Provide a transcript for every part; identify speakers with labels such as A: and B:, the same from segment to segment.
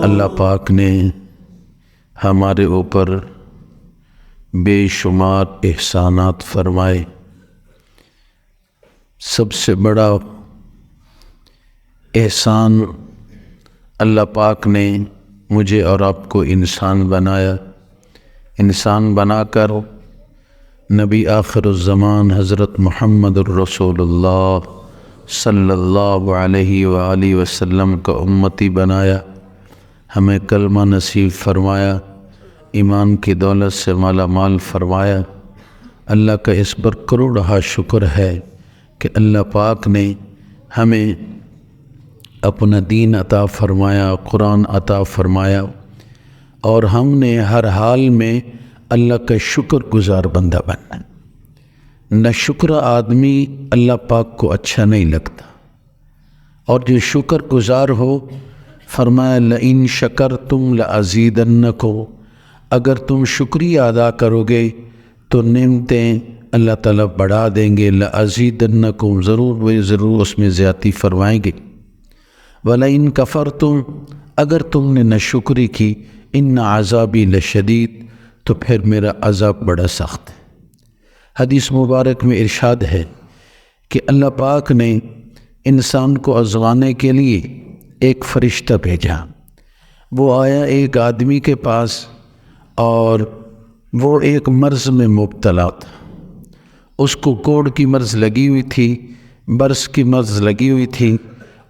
A: اللہ پاک نے ہمارے اوپر بے شمار احسانات فرمائے۔ سب سے بڑا احسان اللہ پاک نے مجھے اور آپ کو انسان بنایا۔ انسان بنا کر نبی آخر الزمان حضرت محمد الرسول اللہ صلی اللہ علیہ وآلہ وسلم کا امتی بنایا، ہمیں کلمہ نصیب فرمایا، ایمان کی دولت سے مالا مال فرمایا۔ اللہ کا اس پر کروڑہا شکر ہے کہ اللہ پاک نے ہمیں اپنا دین عطا فرمایا، قرآن عطا فرمایا، اور ہم نے ہر حال میں اللہ کا شکر گزار بندہ بننا۔ نہ شکر آدمی اللہ پاک کو اچھا نہیں لگتا، اور جو شکر گزار ہو، فرمایا لئن شکرتم لازیدنکم، اگر تم شکریہ ادا کرو گے تو نعمتیں اللہ تعالیٰ بڑھا دیں گے۔ لازیدنکم، ضرور اس میں زیادتی فرمائیں گے۔ ولئن کفرتم، اگر تم نے ناشکری کی، ان عذابی لشدید، تو پھر میرا عذاب بڑا سخت ہے۔ حدیث مبارک میں ارشاد ہے کہ اللہ پاک نے انسان کو آزمانے کے لیے ایک فرشتہ بھیجا۔ وہ آیا ایک آدمی کے پاس، اور وہ ایک مرض میں مبتلا تھا۔ اس کو کوڑ کی مرض لگی ہوئی تھی، برس کی مرض لگی ہوئی تھی،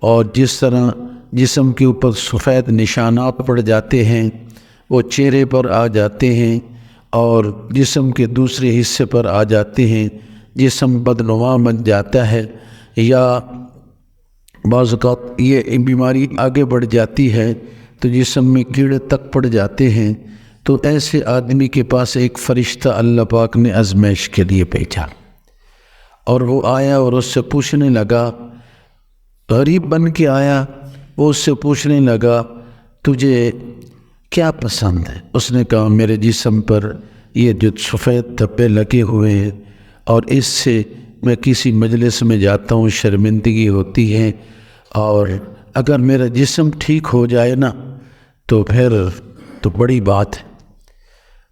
A: اور جس طرح جسم کے اوپر سفید نشانات پڑ جاتے ہیں، وہ چہرے پر آ جاتے ہیں اور جسم کے دوسرے حصے پر آ جاتے ہیں، جسم بدنما بن جاتا ہے، یا بعض اوقات یہ بیماری آگے بڑھ جاتی ہے تو جسم میں کیڑے تک پڑ جاتے ہیں۔ تو ایسے آدمی کے پاس ایک فرشتہ اللہ پاک نے آزمائش کے لیے بھیجا، اور وہ آیا اور اس سے پوچھنے لگا، غریب بن کے آیا، وہ اس سے پوچھنے لگا تجھے کیا پسند ہے؟ اس نے کہا میرے جسم پر یہ جو سفید دھبے لگے ہوئے ہیں، اور اس سے میں کسی مجلس میں جاتا ہوں شرمندگی ہوتی ہے، اور اگر میرا جسم ٹھیک ہو جائے نا تو پھر تو بڑی بات ہے۔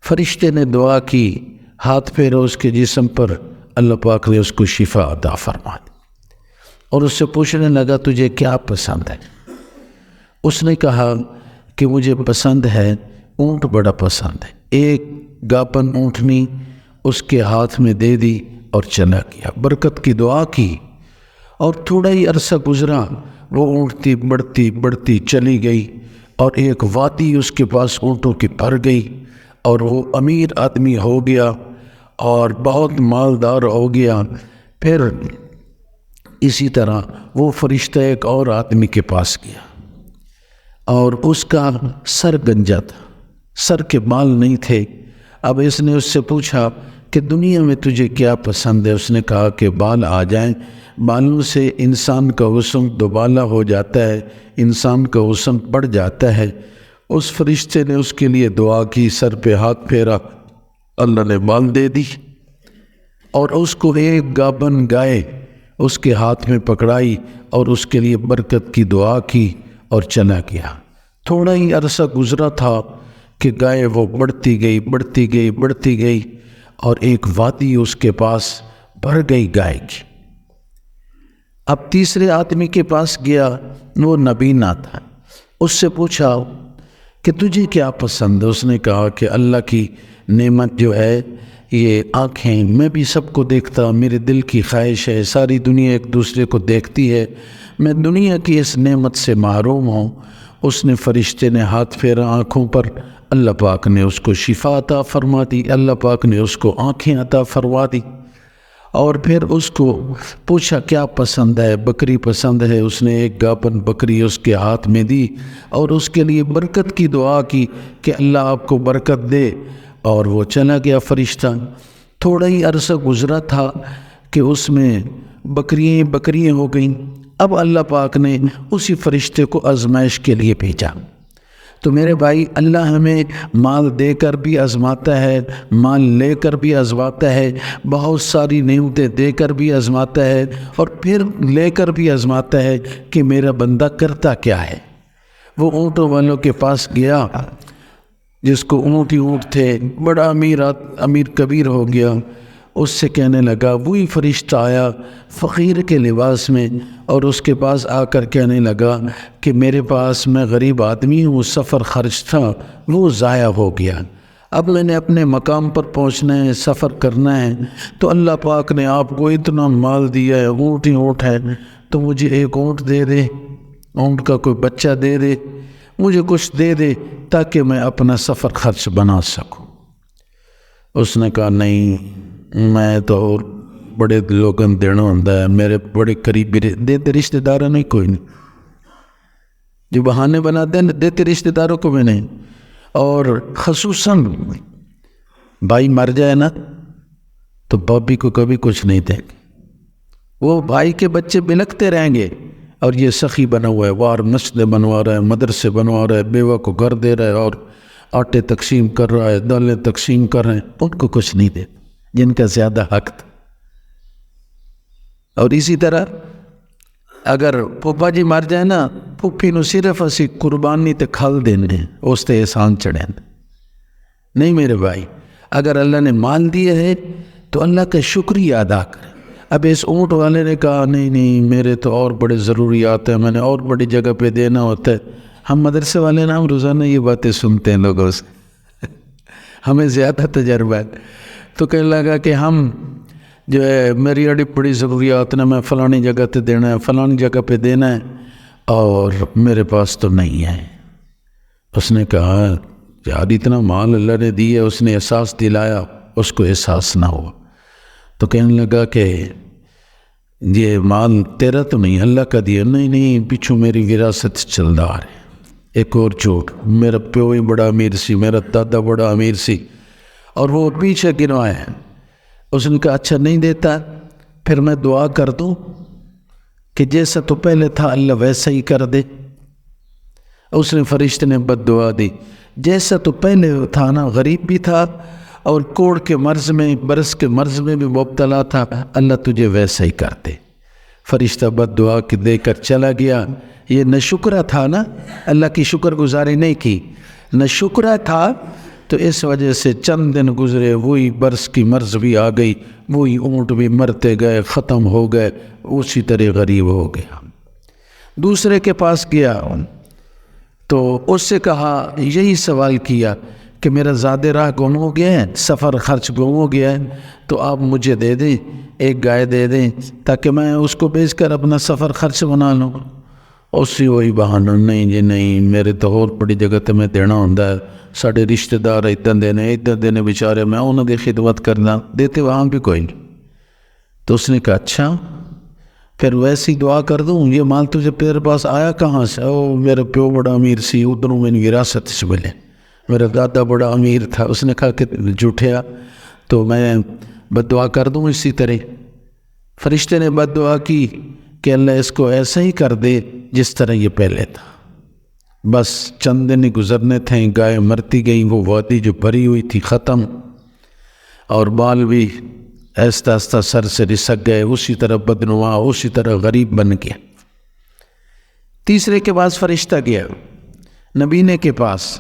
A: فرشتے نے دعا کی، ہاتھ پھیرا اس کے جسم پر، اللہ پاک نے اس کو شفا عطا فرما دی، اور اس سے پوچھنے لگا تجھے کیا پسند ہے؟ اس نے کہا کہ مجھے پسند ہے، اونٹ بڑا پسند ہے۔ ایک گاپن اونٹنی اس کے ہاتھ میں دے دی اور چلا گیا، برکت کی دعا کی، اور تھوڑا ہی عرصہ گزرا، وہ اونٹتی بڑھتی چلی گئی، اور ایک وادی اس کے پاس اونٹوں کی بھر گئی، اور وہ امیر آدمی ہو گیا اور بہت مالدار ہو گیا۔ پھر اسی طرح وہ فرشتہ ایک اور آدمی کے پاس گیا، اور اس کا سر گنجا تھا، سر کے بال نہیں تھے۔ اب اس نے اس سے پوچھا کہ دنیا میں تجھے کیا پسند ہے؟ اس نے کہا کہ بال آ جائیں، بالوں سے انسان کا حسن دوبالا ہو جاتا ہے، انسان کا حسن بڑھ جاتا ہے۔ اس فرشتے نے اس کے لیے دعا کی، سر پہ ہاتھ پھیرا، اللہ نے بال دے دی، اور اس کو ایک گابن گائے اس کے ہاتھ میں پکڑائی، اور اس کے لیے برکت کی دعا کی، اور چلا گیا۔ تھوڑا ہی عرصہ گزرا تھا کہ گائے وہ بڑھتی گئی، اور ایک وادی اس کے پاس بھر گئی گائے کی۔ اب تیسرے آدمی کے پاس گیا، وہ نبینا تھا، اس سے پوچھا کہ تجھے کیا پسند ہے؟ اس نے کہا کہ اللہ کی نعمت جو ہے یہ آنکھیں، میں بھی سب کو دیکھتا، میرے دل کی خواہش ہے، ساری دنیا ایک دوسرے کو دیکھتی ہے، میں دنیا کی اس نعمت سے محروم ہوں۔ اس نے فرشتے نے ہاتھ پھیرا آنکھوں پر، اللہ پاک نے اس کو شفا عطا فرما دی، اللہ پاک نے اس کو آنکھیں عطا فرما دی۔ اور پھر اس کو پوچھا کیا پسند ہے؟ بکری پسند ہے؟ اس نے ایک گاپن بکری اس کے ہاتھ میں دی، اور اس کے لیے برکت کی دعا کی کہ اللہ آپ کو برکت دے، اور وہ چلا گیا فرشتہ۔ تھوڑا ہی عرصہ گزرا تھا کہ اس میں بکریاں ہو گئیں۔ اب اللہ پاک نے اسی فرشتے کو آزمائش کے لیے بھیجا۔ تو میرے بھائی اللہ ہمیں مال دے کر بھی آزماتا ہے، مال لے کر بھی آزماتا ہے، بہت ساری نعمتیں دے کر بھی آزماتا ہے، اور پھر لے کر بھی آزماتا ہے کہ میرا بندہ کرتا کیا ہے۔ وہ اونٹوں والوں کے پاس گیا، جس کو اونٹ ہی اونٹ تھے، بڑا امیر کبیر ہو گیا، اس سے کہنے لگا، وہی فرشتہ آیا فقیر کے لباس میں، اور اس کے پاس آ کر کہنے لگا کہ میرے پاس، میں غریب آدمی ہوں، سفر خرچ تھا وہ ضائع ہو گیا، اب میں نے اپنے مقام پر پہنچنا ہے، سفر کرنا ہے، تو اللہ پاک نے آپ کو اتنا مال دیا ہے، اونٹ ہی اونٹ ہے، تو مجھے ایک اونٹ دے دے، اونٹ کا کوئی بچہ دے دے، مجھے کچھ دے دے تاکہ میں اپنا سفر خرچ بنا سکوں۔ اس نے کہا نہیں، میں تو بڑے لوگوں دینا ہوتا ہے، میرے بڑے قریبی دیتے رشتہ داروں نہیں، کوئی نہیں، جو بہانے بناتے ہیں دیتے رشتہ داروں کو بھی نہیں، اور خصوصاً بھائی مر جائے نا تو بابی کو کبھی کچھ نہیں دیں گے، وہ بھائی کے بچے بلکتے رہیں گے، اور یہ سخی بنا ہوا ہے، وار مسجدیں بنوا رہا ہے، مدرسے بنوا رہا ہے، بیوہ کو گھر دے رہا ہے، اور آٹے تقسیم کر رہا ہے، دالیں تقسیم کر رہے ہیں، ان کو کچھ نہیں دے جن کا زیادہ حق تھا۔ اور اسی طرح اگر پھوپھا جی مر جائے نا، پھوپھی نو صرف اسی قربانی تے کھل دینے، اس تے احسان چڑھیں نہیں میرے بھائی۔ اگر اللہ نے مال دیا ہے تو اللہ کا شکریہ ادا کریں۔ اب اس اونٹ والے نے کہا نہیں میرے تو اور بڑے ضروریات ہیں، میں نے اور بڑی جگہ پہ دینا ہوتا ہے۔ ہم مدرسے والے نا، ہم روزانہ یہ باتیں سنتے ہیں لوگوں سے ہمیں زیادہ تجربہ ہے، تو کہنے لگا کہ ہم جو ہے میری بڑی ضروریات نے، میں فلانی جگہ پہ دینا ہے، فلانی جگہ پہ دینا ہے، اور میرے پاس تو نہیں ہے۔ اس نے کہا یار اتنا مال اللہ نے دی ہے، اس نے احساس دلایا، اس کو احساس نہ ہوا، تو کہنے لگا کہ یہ مال تیرا تو نہیں، اللہ کا دیا۔ نہیں پیچھو میری وراثت چل رہا ہے۔ ایک اور جھوٹ، میرا پیو ہی بڑا امیر سی، میرا دادا بڑا امیر سی، اور وہ پیچھے گنوائے ہیں۔ اس نے کہا اچھا نہیں دیتا، پھر میں دعا کر دوں کہ جیسا تو پہلے تھا اللہ ویسا ہی کر دے۔ اس نے فرشتے نے بد دعا دی، جیسا تو پہلے تھا نا، غریب بھی تھا اور کوڑ کے مرض میں، برس کے مرض میں بھی مبتلا تھا، اللہ تجھے ویسا ہی کر دے۔ فرشتہ بد دعا کے دے کر چلا گیا۔ یہ نہ شکرہ تھا نا، اللہ کی شکر گزاری نہیں کی، نہ شکرہ تھا، تو اس وجہ سے چند دن گزرے، وہی برس کی مرض بھی آ گئی، وہی اونٹ بھی مرتے گئے، ختم ہو گئے، اسی طرح غریب ہو گیا۔ دوسرے کے پاس گیا تو اس سے کہا، یہی سوال کیا کہ میرا زیادہ راہ گم ہو گیا ہے، سفر خرچ گم ہو گیا ہے، تو آپ مجھے دے دیں، ایک گائے دے دیں تاکہ میں اس کو بیچ کر اپنا سفر خرچ بنا لوں۔ اسی وہی بہانہ، نہیں جی نہیں، میرے تو اور بڑی جگہ تے میں دینا ہوتا ہے، ساڑھے رشتہ دار ادھر دینے بیچارے، میں انہوں نے خدمت کرنا، دیتے وہاں بھی کوئی نہیں۔ تو اس نے کہا اچھا پھر ویسی دعا کر دوں، یہ مال تجھے میرے پاس آیا کہاں سے؟ او میرا پیو بڑا امیر سی، ادھروں میں نے وراثت سے ملے، میرا دادا بڑا امیر تھا۔ اس نے کہا کہ جھوٹیا، تو میں بد دعا کر دوں اسی طرح؟ فرشتے نے بد دعا کی کہ اللہ اس کو ایسا ہی کر دے جس طرح یہ پہلے تھا۔ بس چند دن ہی گزرنے تھے، گائے مرتی گئی، وہ وادی جو بھری ہوئی تھی ختم، اور بال بھی آہستہ آہستہ سر سے رسک گئے، اسی طرح بدنما، اسی طرح غریب بن گیا۔ تیسرے کے پاس فرشتہ گیا، نبینے کے پاس،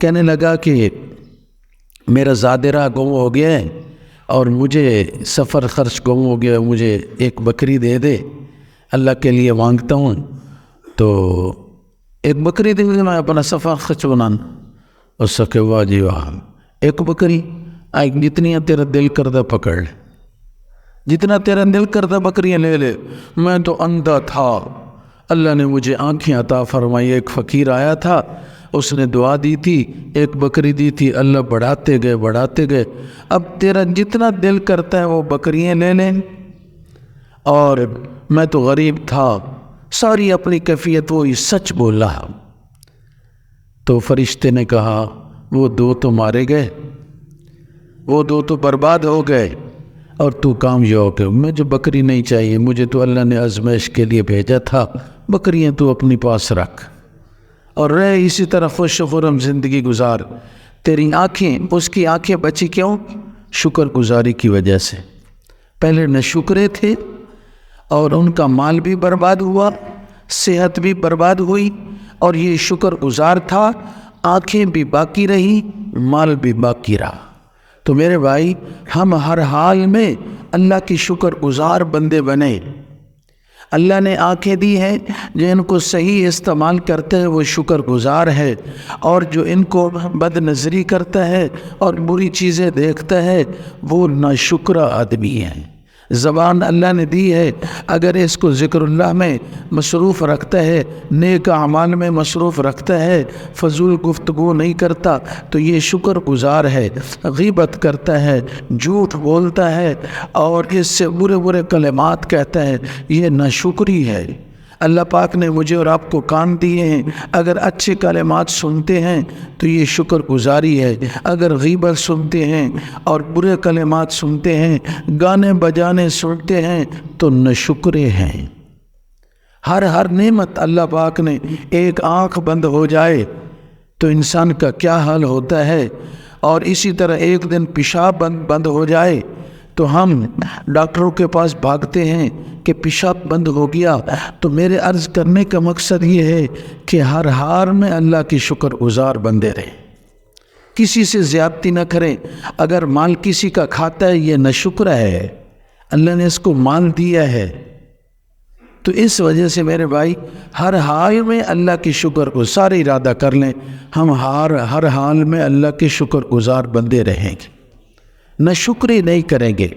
A: کہنے لگا کہ میرا زیادہ راہ گم ہو گیا ہے اور مجھے سفر خرچ گم ہو گیا، مجھے ایک بکری دے دے، اللہ کے لیے مانگتا ہوں، تو ایک بکری دے دے، میں اپنا سفر خرچ بنانا۔ اس سے کہ واہ جی واہ، ایک بکری، جتنی تیرا دل کردہ پکڑ لے، جتنا تیرا دل کردہ بکریاں لے لے۔ میں تو اندھا تھا، اللہ نے مجھے آنکھیں عطا فرمائی۔ ایک فقیر آیا تھا، اس نے دعا دی تھی، ایک بکری دی تھی، اللہ بڑھاتے گئے۔ اب تیرا جتنا دل کرتا ہے وہ بکریاں لے لیں، اور میں تو غریب تھا، ساری اپنی کیفیت وہی سچ بولا۔ تو فرشتے نے کہا وہ دو تو مارے گئے، وہ دو تو برباد ہو گئے، اور تو کامیاب ہو گیا۔ مجھے بکری نہیں چاہیے، مجھے تو اللہ نے آزمائش کے لیے بھیجا تھا، بکریاں تو اپنی پاس رکھ۔ اور رہے اسی طرح خوش و خرم زندگی گزار۔ تیری آنکھیں، اس کی آنکھیں بچی کیوں؟ شکر گزاری کی وجہ سے۔ پہلے ناشکرے تھے اور ان کا مال بھی برباد ہوا، صحت بھی برباد ہوئی، اور یہ شکر گزار تھا، آنکھیں بھی باقی رہی، مال بھی باقی رہا۔ تو میرے بھائی، ہم ہر حال میں اللہ کی شکر گزار بندے بنے۔ اللہ نے آنکھیں دی ہیں، جو ان کو صحیح استعمال کرتا ہے وہ شکر گزار ہے، اور جو ان کو بد نظری کرتا ہے اور بری چیزیں دیکھتا ہے وہ ناشکر آدمی ہے۔ زبان اللہ نے دی ہے، اگر اس کو ذکر اللہ میں مصروف رکھتا ہے، نیک اعمال میں مصروف رکھتا ہے، فضول گفتگو نہیں کرتا تو یہ شکر گزار ہے۔ غیبت کرتا ہے، جھوٹ بولتا ہے اور اس سے برے برے کلمات کہتا ہے، یہ ناشکری ہے۔ اللہ پاک نے مجھے اور آپ کو کان دیے ہیں، اگر اچھے کلمات سنتے ہیں تو یہ شکر گزاری ہے، اگر غیبت سنتے ہیں اور برے کلمات سنتے ہیں، گانے بجانے سنتے ہیں تو ناشکرے ہیں۔ ہر نعمت اللہ پاک نے، ایک آنکھ بند ہو جائے تو انسان کا کیا حال ہوتا ہے، اور اسی طرح ایک دن پیشاب بند ہو جائے تو ہم ڈاکٹروں کے پاس بھاگتے ہیں کہ پیشاب بند ہو گیا۔ تو میرے عرض کرنے کا مقصد یہ ہے کہ ہر حال میں اللہ کی شکر گزار بندے رہیں، کسی سے زیادتی نہ کریں۔ اگر مال کسی کا کھاتا ہے یہ ناشکر ہے، اللہ نے اس کو مال دیا ہے، تو اس وجہ سے میرے بھائی ہر حال میں اللہ کی شکر گزار ارادہ کر لیں، ہم ہر حال میں اللہ کے شکر گزار بندے رہیں گے، ناشکری نہیں کریں گے۔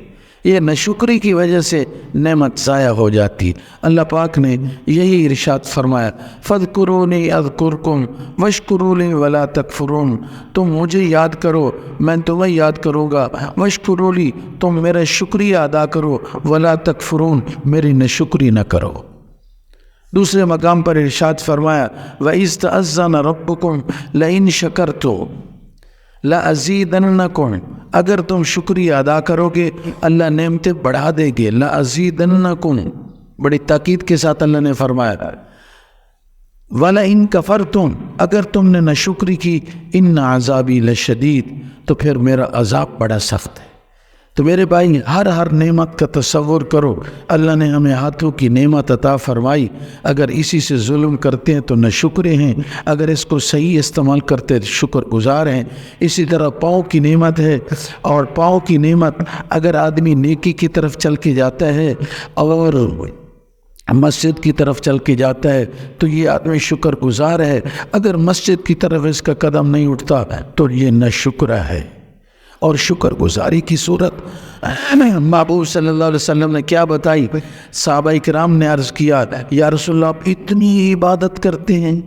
A: یہ ناشکری کی وجہ سے نعمت ضائع ہو جاتی۔ اللہ پاک نے یہی ارشاد فرمایا، فاذکرونی اذکرکم واشکروا لی ولا تکفرون، تم مجھے یاد کرو میں تمہیں یاد کروں گا، واشکروا لی تم میرا شکریہ ادا کرو، ولا تکفرون میری ناشکری نہ کرو۔ دوسرے مقام پر ارشاد فرمایا، وَإِذْ تَأَذَّنَ رَبُّكُمْ لَئِن شَكَرْتُمْ لَأَزِيدَنَّكُمْ، اگر تم شکریہ ادا کرو گے اللہ نعمتیں بڑھا دے گے۔ لَأَزِيدَنَّكُمْ بڑی تاکید کے ساتھ اللہ نے فرمایا، وَلَئِن كَفَرْتُمْ اگر تم نے ناشکری کی، إِنَّ عَذَابِي لَشَدِيدٌ تو پھر میرا عذاب بڑا سخت ہے۔ تو میرے بھائی ہر نعمت کا تصور کرو، اللہ نے ہمیں ہاتھوں کی نعمت عطا فرمائی، اگر اسی سے ظلم کرتے ہیں تو ناشکرے ہیں، اگر اس کو صحیح استعمال کرتے ہیں شکر گزار ہیں۔ اسی طرح پاؤں کی نعمت ہے، اور پاؤں کی نعمت اگر آدمی نیکی کی طرف چل کے جاتا ہے اور مسجد کی طرف چل کے جاتا ہے تو یہ آدمی شکر گزار ہے، اگر مسجد کی طرف اس کا قدم نہیں اٹھتا تو یہ ناشکرہ ہے۔ اور شکر گزاری کی صورت محبوب صلی اللہ علیہ وسلم نے کیا بتائی؟ صحابہ کرام نے عرض کیا، یا رسول اللہ آپ اتنی عبادت کرتے ہیں،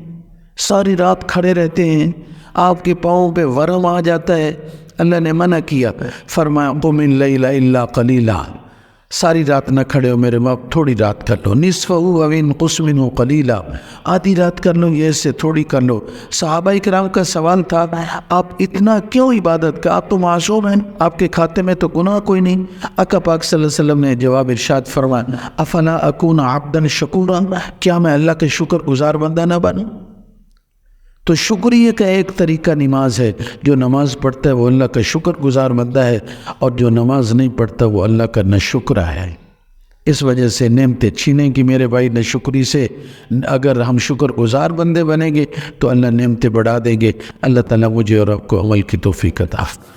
A: ساری رات کھڑے رہتے ہیں، آپ کے پاؤں پہ ورم آ جاتا ہے، اللہ نے منع کیا، فرمایا قم اللیل الا قلیلا، ساری رات نہ کھڑے ہو میرے باپ، تھوڑی رات کر لو، نصفہ او انقص منہ قلیلا، آدھی رات کر لو، یہ سے تھوڑی کر لو۔ صحابہ کرام کا سوال تھا، آپ اتنا کیوں عبادت کا، آپ تو معصوم ہیں، آپ کے کھاتے میں تو گناہ کوئی نہیں۔ آقا پاک صلی اللہ علیہ وسلم نے جواب ارشاد فرمایا، افلا اکون عبدا شکورا، کیا میں اللہ کے شکر گزار بندہ نہ بنوں؟ تو شکریہ کا ایک طریقہ نماز ہے، جو نماز پڑھتا ہے وہ اللہ کا شکر گزار بندہ ہے، اور جو نماز نہیں پڑھتا وہ اللہ کا ناشکرہ ہے۔ اس وجہ سے نعمتیں چھینیں گی میرے بھائی ناشکری سے۔ اگر ہم شکر گزار بندے بنیں گے تو اللہ نعمتیں بڑھا دیں گے۔ اللہ تعالیٰ مجھے اور آپ کو عمل کی توفیق عطا فرمائے۔